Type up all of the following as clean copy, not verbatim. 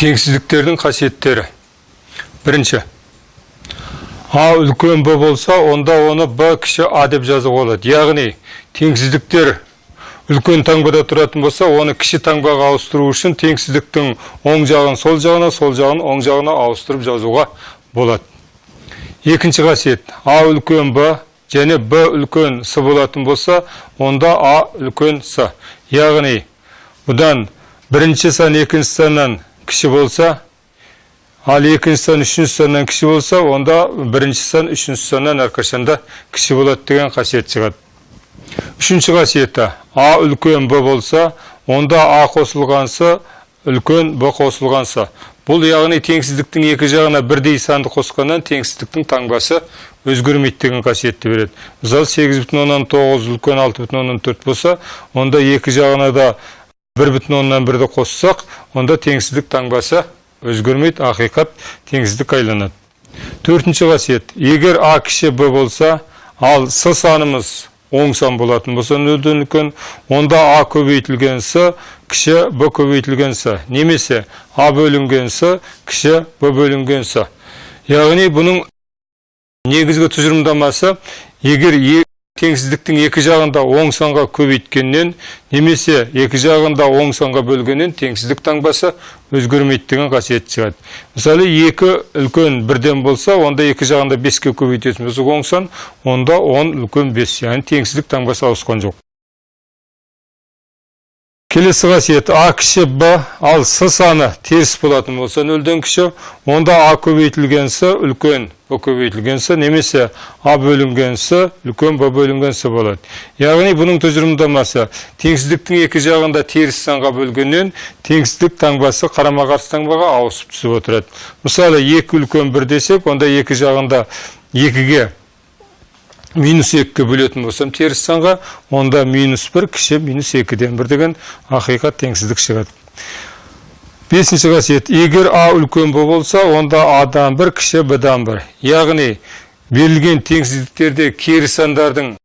Теңсіздіктердің қасиеттері. Бірінші. А үлкен Б болса, онда оны Б кіші А деп жазуға болады. Яғни, теңсіздіктер үлкен таңбада тұратын болса, оны кіші таңбаға ауыстыру үшін теңсіздіктің оң жағын сол жағына, сол жағын оң жағына ауыстырып жазуға болады. Екінші қасиет. А үлкен Б және Б үлкен С болатын болса, онда А үлкен С. Яғни, бұдан бірінші сан екінші саннан кіші болса, ал екінші сан үшінші саннан кіші болса, онда бірінші сан үшінші саннан әрқашанда кіші болады деген қасиет шығады. Үшінші қасиеті. А үлкен Б болса, онда А қосылған С үлкен Б қосылған С. Бұл яғни теңсіздіктің екі жағына бірдей санды қосқаннан теңсіздіктің таңбасы өзгермейді деген қасиетті береді. Мысалы 8,9 үлкен 6,4 болса, онда екі жағына да 1,1-ді қоссақ, онда теңсіздік таңбасы өзгермейді, ақиқат теңсіздік айланады. Төртінші қасиет. Егер А кіші Б болса, ал С санымыз оң сан болатын болса, нөлден үлкен, онда А көбейтілген С кіші Б көбейтілген С. Немесе А бөлінген С кіші Б бөлінген С. Яғни бұның негізгі тұжырымдамасы, егер теңсіздіктің екі жағында оң санға көбейткеннен, немесе екі жағында оң санға бөлгеннен теңсіздік таңбасы өзгермейді деген қасиет шығады. Мысалы, екі үлкен бірден болса, онда екі жағында 5-ке көбейтетін болса оң сан, онда 10 үлкен 5, яғни теңсіздік таңбасы ауысқан жоқ. Келесі қасиет. А кіші Б, ал С саны теріс болатын болса, нөлден кіші, онда А көбейтілген С үлкен Б көбейтілген С, немесе А бөлінген С үлкен Б бөлінген С болады. Яғни бұның тұжырымдамасы, теңсіздіктің екі жағында теріс санға бөлгеннен теңсіздік таңбасы қарама-қарсы таңбаға ауысып түсіп отырады. Мысалы, 2 үлкен 1 десек, онда екі жағында 2-ге минус 2-ге бөлетін болсам теріс санға, онда минус 1 кіші минус 2-ден 1 деген ақиқат теңсіздік шығады. Бесінші қасиет. Егер А үлкен Б болса, онда Адан 1 кіші Бдан 1. Яғни, берілген теңсіздіктерде кері сандардың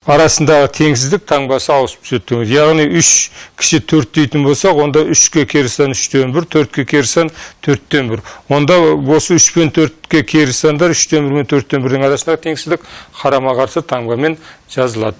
арасындағы теңсіздік таңбасы ауысып түседі. Яғни 3 кіші 4 дейтін болсақ, онда 3-ке кері сан 3-тен 1, 4-ке кері сан 4-тен 1. Онда осы 3 пен 4-ке кері сандар 3-тен 1 мен 4-тен 1-дің арасындағы теңсіздік қарама-қарсы таңбамен жазылады.